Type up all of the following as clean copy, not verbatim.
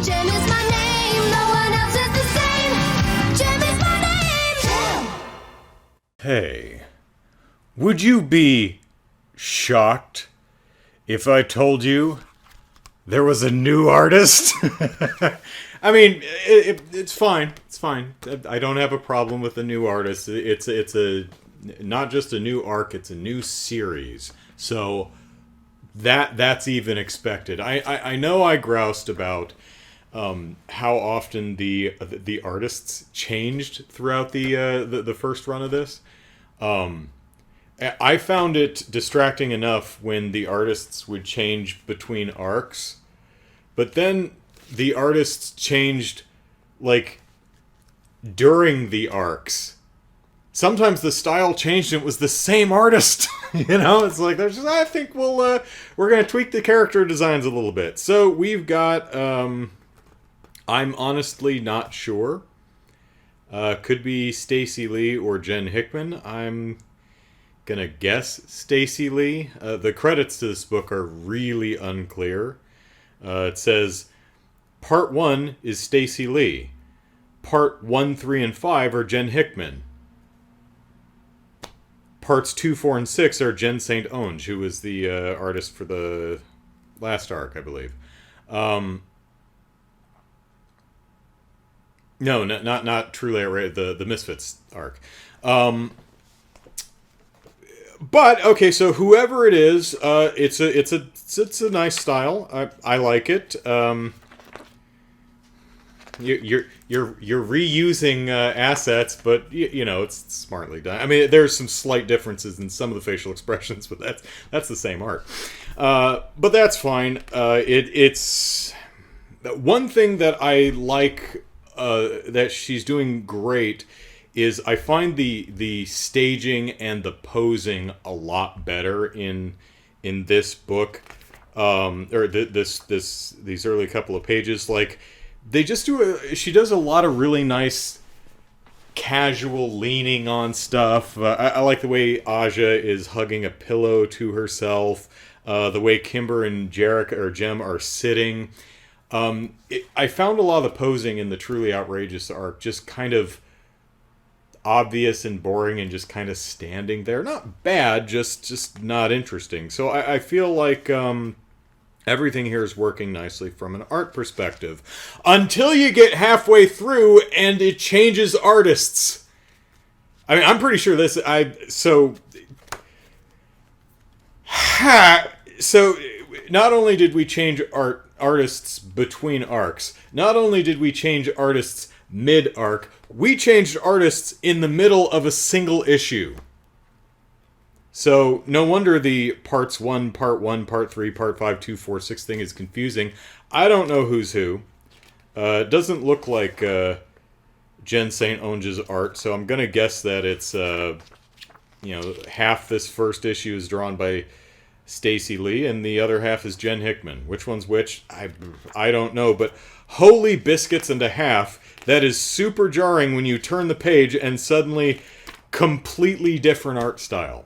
JEM is my name, no one else is the same. JEM is my name. JEM. Hey, would you be shocked if I told you there was a new artist? I mean, it's fine. It's fine. I don't have a problem with a new artist. It's a not just a new arc. It's a new series. So that's even expected. I know I groused about how often the artists changed throughout the first run of this. I found it distracting enough when the artists would change between arcs, but then the artists changed, like, during the arcs. Sometimes the style changed and it was the same artist. You know, it's like, I think we're going to tweak the character designs a little bit. So we've got, I'm honestly not sure. Could be Stacey Lee or Jen Hickman. I'm gonna guess Stacey Lee. The credits to this book are really unclear. It says, Part 1 is Stacey Lee. Part 1, 3, and 5 are Jen Hickman. Parts 2, 4, and 6 are Jen St. Onge, who was the artist for the last arc, I believe. No, not truly the Misfits arc. But okay, so whoever it is, it's a nice style. I like it. You're reusing assets, but you know, it's smartly done. I mean, there's some slight differences in some of the facial expressions, but that's the same art. But that's fine. It's one thing that I like that she's doing great is I find the staging and the posing a lot better in this book, or these early couple of pages. Like, they just she does a lot of really nice casual leaning on stuff. I like the way Aja is hugging a pillow to herself. The way Kimber and JEM are sitting. I found a lot of the posing in the Truly Outrageous arc just kind of obvious and boring and just kind of standing there. Not bad, just not interesting. So I feel like everything here is working nicely from an art perspective. Until you get halfway through and it changes artists. I mean, I'm pretty sure this... So not only did we change artists between arcs, not only did we change artists mid-arc, we changed artists in the middle of a single issue. So no wonder the Part 1, Part 3, Part 5, 2, 4, 6 thing is confusing. I don't know who's who. It doesn't look like Jen St. Onge's art, so I'm going to guess that it's, half this first issue is drawn by Stacey Lee, and the other half is Jen Hickman. Which one's which? I don't know, but holy biscuits and a half, that is super jarring when you turn the page and suddenly completely different art style.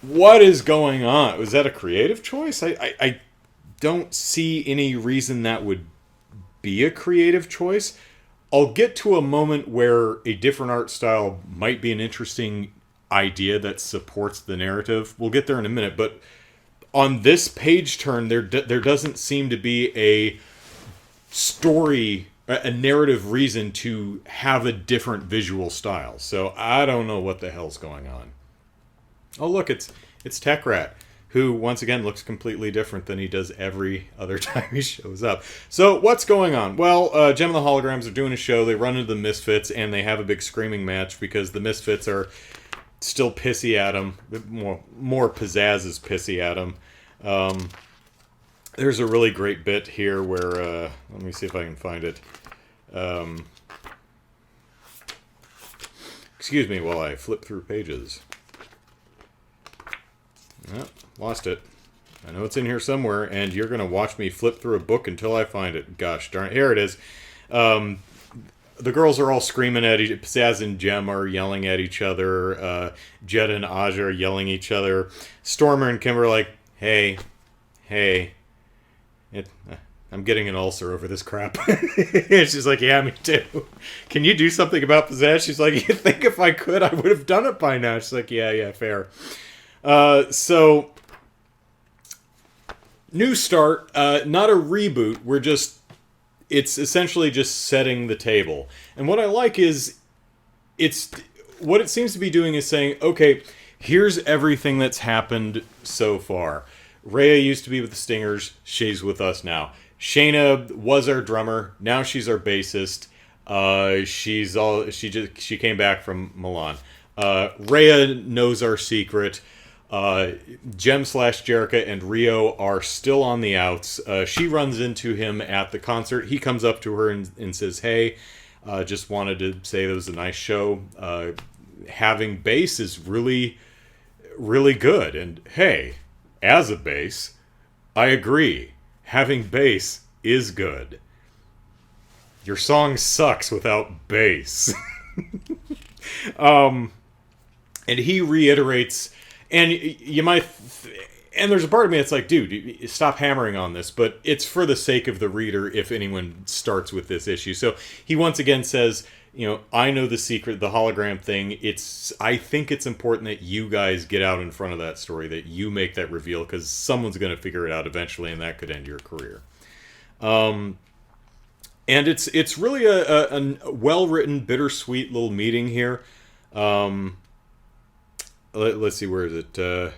What is going on? Was that a creative choice? I don't see any reason that would be a creative choice. I'll get to a moment where a different art style might be an interesting idea that supports the narrative. We'll get there in a minute, but on this page turn, there doesn't seem to be a story, a narrative reason to have a different visual style. So I don't know what the hell's going on. Oh, look, it's Tech Rat, who, once again, looks completely different than he does every other time he shows up. So, what's going on? Well, JEM and the Holograms are doing a show. They run into the Misfits, and they have a big screaming match because the Misfits are still pissy at him. More pizzazz is pissy at him. There's a really great bit here where... let me see if I can find it. Excuse me while I flip through pages. Oh, lost it. I know it's in here somewhere, and you're going to watch me flip through a book until I find it. Gosh darn it. Here it is. The girls are all screaming at each other. Pizzazz and JEM are yelling at each other. Jed and Aja are yelling at each other. Stormer and Kimber are like, hey, hey, it, I'm getting an ulcer over this crap. She's like, yeah, me too. Can you do something about pizzazz? She's like, you think if I could, I would have done it by now. She's like, yeah, fair. So, new start, not a reboot. It's essentially just setting the table. And what I like is, what it seems to be doing is saying, okay, here's everything that's happened so far. Rhea used to be with the Stingers. She's with us now. Shayna was our drummer. Now she's our bassist. She came back from Milan. Rhea knows our secret. Jem/Jerica and Rio are still on the outs. She runs into him at the concert. He comes up to her and says, hey, just wanted to say it was a nice show. Having bass is really, really good. And hey, as a bass, I agree. Having bass is good. Your song sucks without bass. And he reiterates, and you might, and there's a part of me that's like, dude, stop hammering on this, but it's for the sake of the reader if anyone starts with this issue. So he once again says, I know the secret, the hologram thing. I think it's important that you guys get out in front of that story, that you make that reveal, because someone's going to figure it out eventually, and that could end your career. And it's really a well-written, bittersweet little meeting here. Let's see, where is it?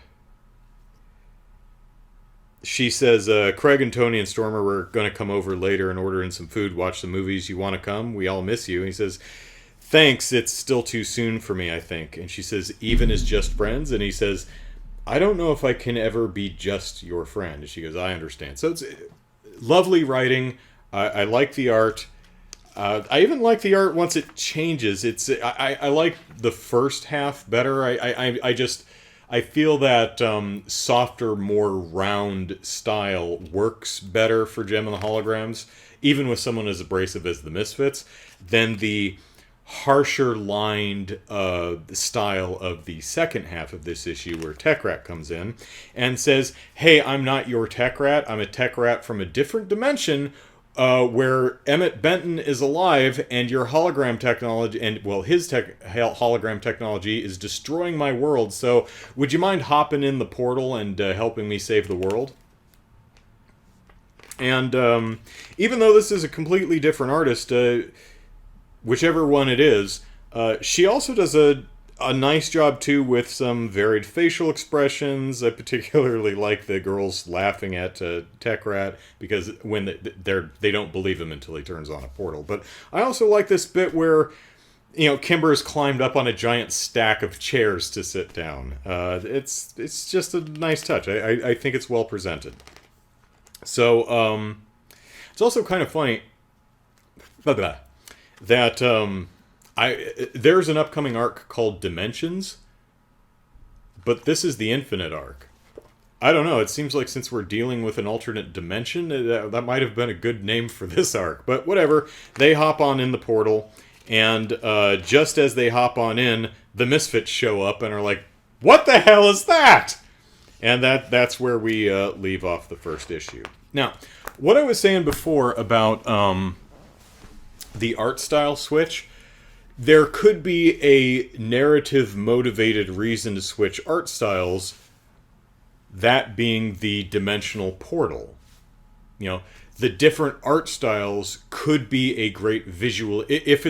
She says, Craig and Tony and Stormer were going to come over later and order in some food, watch the movies. You want to come? We all miss you. And he says, thanks, it's still too soon for me, I think. And she says, even as just friends? And he says, I don't know if I can ever be just your friend. And she goes, I understand. So it's lovely writing. I like the art. I even like the art once it changes. I like the first half better. I feel that softer, more round style works better for Jem and the Holograms, even with someone as abrasive as the Misfits, than the harsher lined style of the second half of this issue, where Tech Rat comes in and says, hey, I'm not your Tech Rat. I'm a Tech Rat from a different dimension, where Emmett Benton is alive, and your hologram technology, his hologram technology is destroying my world, so would you mind hopping in the portal and helping me save the world? And even though this is a completely different artist, whichever one it is, she also does a nice job too with some varied facial expressions. I particularly like the girls laughing at Tech Rat, because when they don't believe him until he turns on a portal. But I also like this bit where Kimber's climbed up on a giant stack of chairs to sit down. It's just a nice touch. I think it's well presented. So it's also kind of funny that there's an upcoming arc called Dimensions, but this is the Infinite arc. I don't know, it seems like since we're dealing with an alternate dimension, that might have been a good name for this arc. But whatever, they hop on in the portal, and just as they hop on in, the Misfits show up and are like, what the hell is that? And that's where we leave off the first issue. Now, what I was saying before about the art style switch, there could be a narrative-motivated reason to switch art styles, that being the dimensional portal. The different art styles could be a great visual. If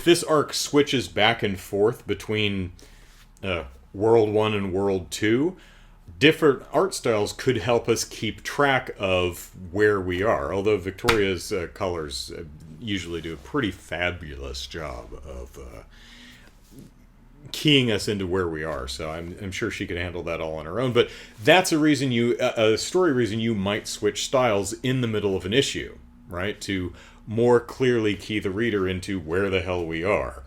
this arc switches back and forth between World 1 and World 2, different art styles could help us keep track of where we are. Although Victoria's colors usually do a pretty fabulous job of keying us into where we are. So I'm sure she could handle that all on her own. But that's a story reason you might switch styles in the middle of an issue, right? To more clearly key the reader into where the hell we are.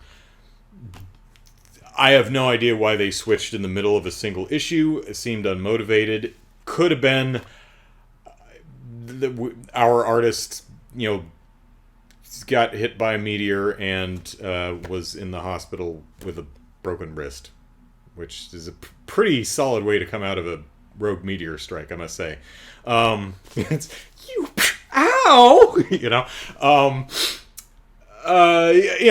I have no idea why they switched in the middle of a single issue. It seemed unmotivated. Could have been our artist, got hit by a meteor and was in the hospital with a broken wrist, which is a pretty solid way to come out of a rogue meteor strike, I must say. It's, you, ow, you know.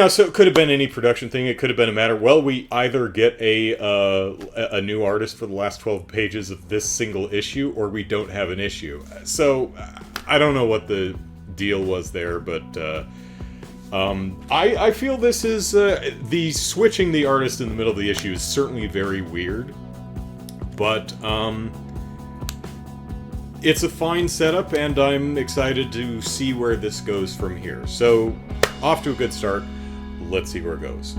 So it could have been any production thing. It could have been a matter. Well, we either get a new artist for the last 12 pages of this single issue, or we don't have an issue. So I don't know what the deal was there, but I feel this is the switching the artist in the middle of the issue is certainly very weird, but it's a fine setup, and I'm excited to see where this goes from here. So, off to a good start. Let's see where it goes.